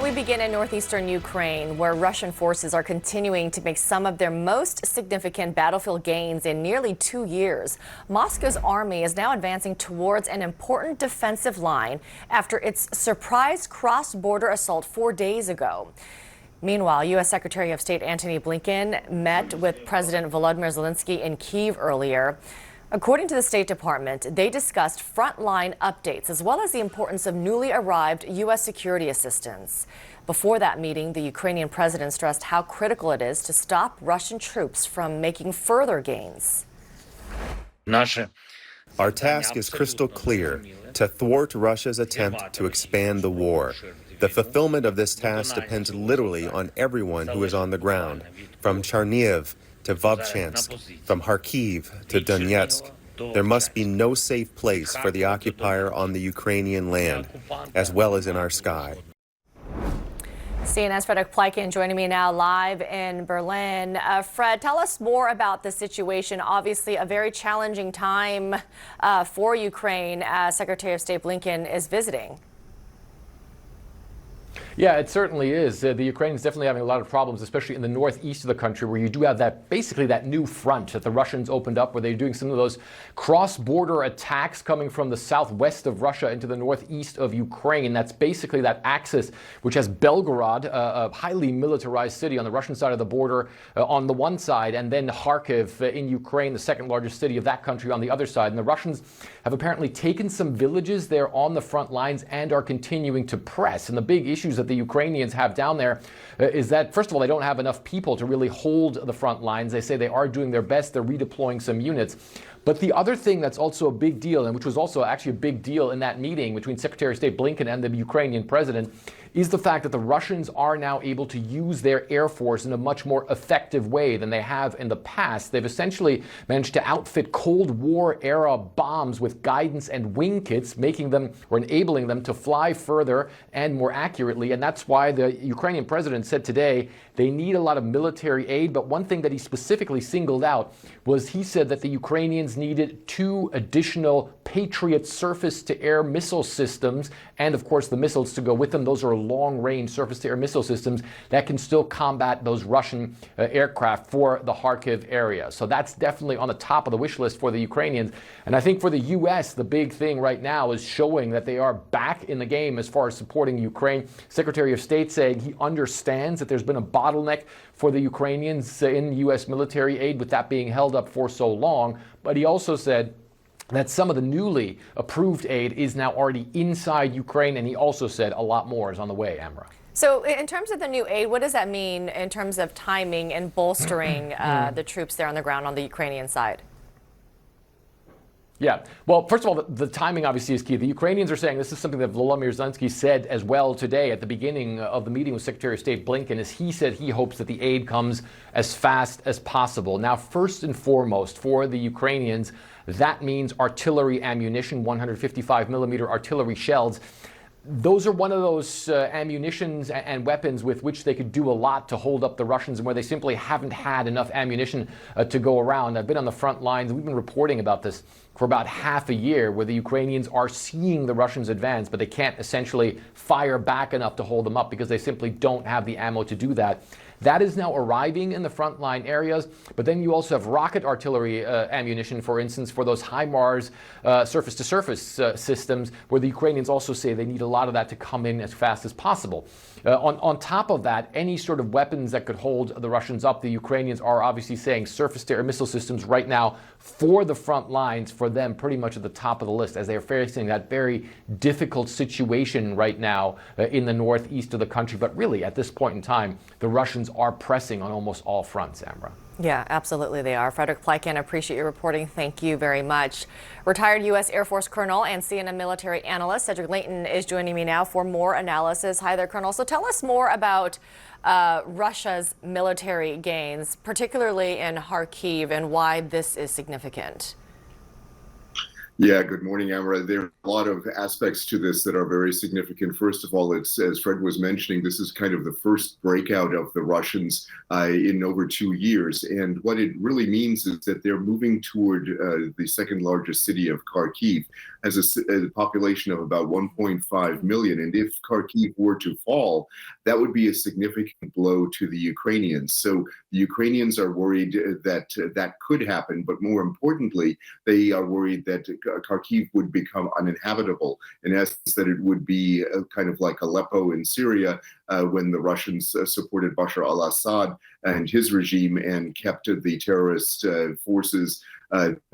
We begin in northeastern Ukraine, where Russian forces are continuing to make some of their most significant battlefield gains in nearly 2 years. Moscow's army is now advancing towards an important defensive line after its surprise cross-border assault 4 days ago. Meanwhile, U.S. Secretary of State Antony Blinken met with President Volodymyr Zelensky in Kyiv earlier. According to the State Department, they discussed frontline updates as well as the importance of newly arrived U.S. security assistance. Before that meeting, the Ukrainian president stressed how critical it is to stop Russian troops from making further gains. Our task is crystal clear: to thwart Russia's attempt to expand the war. The fulfillment of this task depends literally on everyone who is on the ground, from Chernihiv to Vovchansk, from Kharkiv to Donetsk. There must be no safe place for the occupier on the Ukrainian land, as well as in our sky. CNN's Frederick Pleiken joining me now live in Berlin. Fred, tell us more about the situation. Obviously, a very challenging time for Ukraine as Secretary of State Blinken is visiting. Yeah, it certainly is. The Ukraine is definitely having a lot of problems, especially in the northeast of the country, where you do have basically that new front that the Russians opened up, where they're doing some of those cross-border attacks coming from the southwest of Russia into the northeast of Ukraine. That's basically that axis, which has Belgorod, a highly militarized city on the Russian side of the border on the one side, and then Kharkiv in Ukraine, the second largest city of that country, on the other side. And the Russians have apparently taken some villages there on the front lines and are continuing to press. And the big issues that the Ukrainians have down there is that, first of all, they don't have enough people to really hold the front lines. They say they are doing their best. They're redeploying some units. But the other thing that's also a big deal, and which was also actually a big deal in that meeting between Secretary of State Blinken and the Ukrainian president, is the fact that the Russians are now able to use their air force in a much more effective way than they have in the past. They've essentially managed to outfit Cold War era bombs with guidance and wing kits, making them or enabling them to fly further and more accurately. And that's why the Ukrainian president said today they need a lot of military aid. But one thing that he specifically singled out was he said that the Ukrainians needed 2 additional Patriot surface-to-air missile systems, and of course the missiles to go with them. Those are long-range surface-to-air missile systems that can still combat those Russian aircraft for the Kharkiv area. So that's definitely on the top of the wish list for the Ukrainians. And I think for the U.S., the big thing right now is showing that they are back in the game as far as supporting Ukraine. Secretary of State saying he understands that there's been a bottleneck for the Ukrainians in U.S. military aid, with that being held up for so long. But he also said that some of the newly approved aid is now already inside Ukraine, and he also said a lot more is on the way, Amra. So in terms of the new aid, what does that mean in terms of timing and bolstering the troops there on the ground on the Ukrainian side? Yeah. Well, first of all, the timing obviously is key. The Ukrainians are saying, this is something that Volodymyr Zelensky said as well today at the beginning of the meeting with Secretary of State Blinken, is he said he hopes that the aid comes as fast as possible. Now, first and foremost, for the Ukrainians, that means artillery ammunition, 155 millimeter artillery shells. Those are one of those ammunitions and weapons with which they could do a lot to hold up the Russians, and where they simply haven't had enough ammunition to go around. I've been on the front lines. We've been reporting about this for about half a year, where the Ukrainians are seeing the Russians advance, but they can't essentially fire back enough to hold them up because they simply don't have the ammo to do that. That is now arriving in the frontline areas. But then you also have rocket artillery ammunition, for instance, for those HIMARS surface-to-surface systems, where the Ukrainians also say they need a lot of that to come in as fast as possible. On top of that, any sort of weapons that could hold the Russians up, the Ukrainians are obviously saying surface-to-air missile systems right now for the front lines, for them pretty much at the top of the list, as they are facing that very difficult situation right now in the northeast of the country. But really, at this point in time, the Russians are pressing on almost all fronts, Amra. Yeah, absolutely they are. Frederick Pleiken, appreciate your reporting. Thank you very much. Retired U.S. Air Force Colonel and CNN military analyst Cedric Leighton is joining me now for more analysis. Hi there, Colonel. So tell us more about Russia's military gains, particularly in Kharkiv, and why this is significant. Yeah, good morning, Amra. There are a lot of aspects to this that are very significant. First of all, it's, as Fred was mentioning, this is kind of the first breakout of the Russians in over 2 years. And what it really means is that they're moving toward the second largest city of Kharkiv, has a population of about 1.5 million. And if Kharkiv were to fall, that would be a significant blow to the Ukrainians. So the Ukrainians are worried that that could happen. But more importantly, they are worried that Kharkiv would become uninhabitable. In essence, that it would be kind of like Aleppo in Syria when the Russians supported Bashar al-Assad and his regime and kept the terrorist forces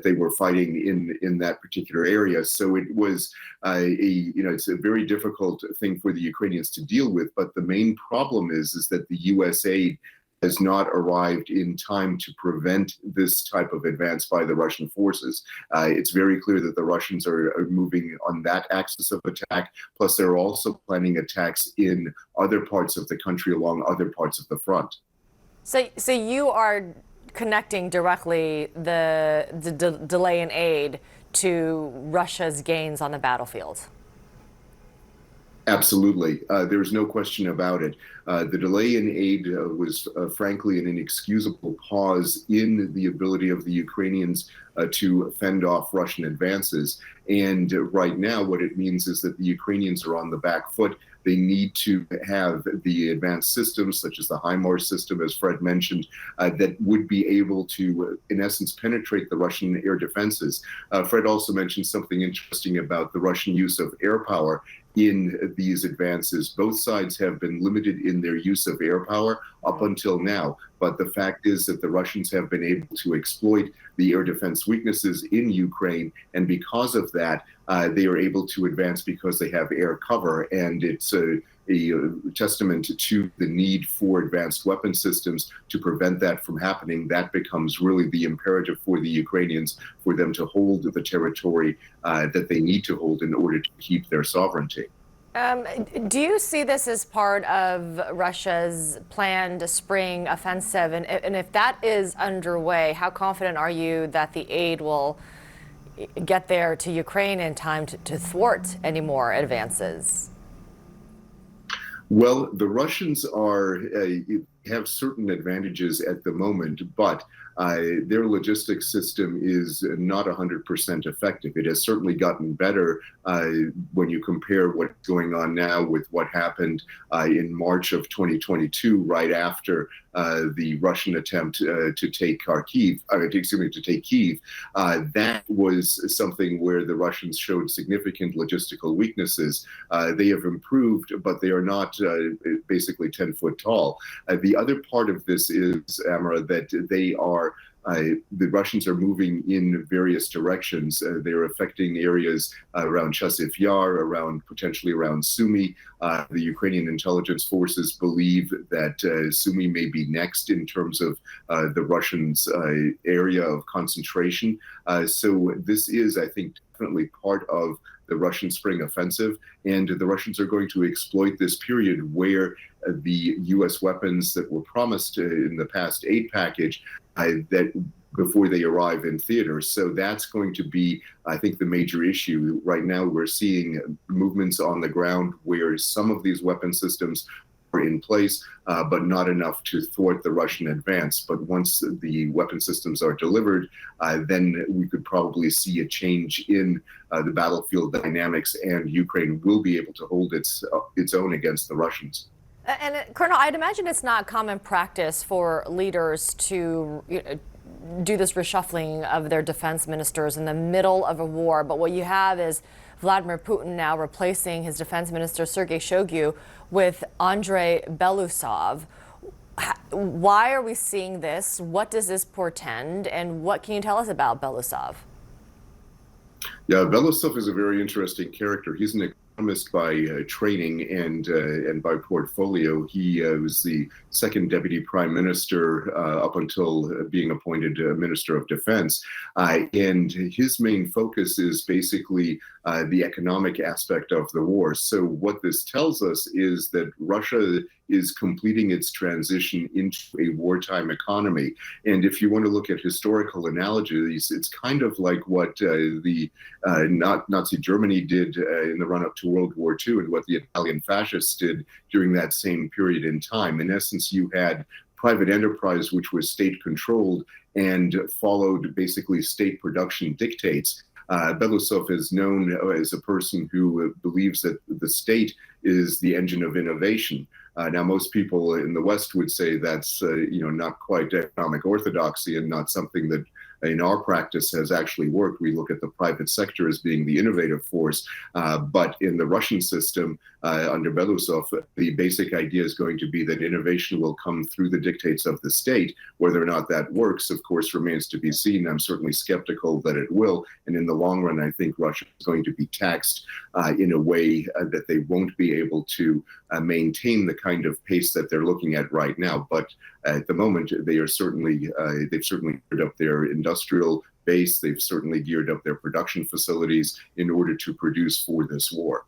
they were fighting in that particular area. So it was it's a very difficult thing for the Ukrainians to deal with. But the main problem is that the U.S. aid has not arrived in time to prevent this type of advance by the Russian forces. It's very clear that the Russians are moving on that axis of attack. Plus, they're also planning attacks in other parts of the country along other parts of the front. So you are connecting directly the delay in aid to Russia's gains on the battlefield. Absolutely. There's no question about it. The delay in aid was frankly an inexcusable pause in the ability of the Ukrainians to fend off Russian advances. And right now, what it means is that the Ukrainians are on the back foot. They need to have the advanced systems, such as the HIMARS system, as Fred mentioned, that would be able to, in essence, penetrate the Russian air defenses. Fred also mentioned something interesting about the Russian use of air power in these advances. Both sides have been limited in their use of air power up until now. But the fact is that the Russians have been able to exploit the air defense weaknesses in Ukraine. And because of that, they are able to advance because they have air cover. And it's a testament to the need for advanced weapon systems to prevent that from happening. That becomes really the imperative for the Ukrainians, for them to hold the territory that they need to hold in order to keep their sovereignty. Do you see this as part of Russia's planned spring offensive? And if that is underway, how confident are you that the aid will get there to Ukraine in time to thwart any more advances? Well, the Russians have certain advantages at the moment, but their logistics system is not 100% effective. It has certainly gotten better when you compare what's going on now with what happened in March of 2022, right after the Russian attempt to take Kharkiv, to take Kyiv. That was something where the Russians showed significant logistical weaknesses. They have improved, but they are not basically 10 foot tall. The other part of this is, Amara, that the Russians are moving in various directions. They're affecting areas around Chasiv Yar, potentially around Sumy. The Ukrainian intelligence forces believe that Sumy may be next in terms of the Russians' area of concentration. So this is, I think, definitely part of the Russian spring offensive, and the Russians are going to exploit this period where the U.S. weapons that were promised in the past aid package that before they arrive in theaters. So that's going to be, I think, the major issue. Right now, we're seeing movements on the ground where some of these weapon systems are in place, but not enough to thwart the Russian advance. But once the weapon systems are delivered, then we could probably see a change in the battlefield dynamics, and Ukraine will be able to hold its own against the Russians. And Colonel, I'd imagine it's not common practice for leaders to do this reshuffling of their defense ministers in the middle of a war. But what you have is Vladimir Putin now replacing his defense minister, Sergei Shoigu, with Andrei Belousov. Why are we seeing this? What does this portend? And what can you tell us about Belousov? Yeah, Belousov is a very interesting character. He's an economist by training and by portfolio. He was the second deputy prime minister up until being appointed Minister of Defense. And his main focus is basically the economic aspect of the war. So what this tells us is that Russia is completing its transition into a wartime economy. And if you want to look at historical analogies, it's kind of like what the Nazi Germany did in the run-up to World War II and what the Italian fascists did during that same period in time. In essence, you had private enterprise, which was state-controlled and followed basically state production dictates. Belousov is known as a person who believes that the state is the engine of innovation. Now, most people in the West would say that's not quite economic orthodoxy and not something that in our practice has actually worked. We look at the private sector as being the innovative force, but in the Russian system under Belousov, the basic idea is going to be that innovation will come through the dictates of the state. Whether or not that works, of course, remains to be seen. I'm certainly skeptical that it will, and in the long run, I think Russia is going to be taxed in a way that they won't be able to maintain the kind of pace that they're looking at right now. But at the moment, they've certainly geared up their industrial base. They've certainly geared up their production facilities in order to produce for this war.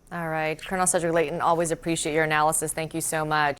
All right. Colonel Cedric Leighton, always appreciate your analysis. Thank you so much.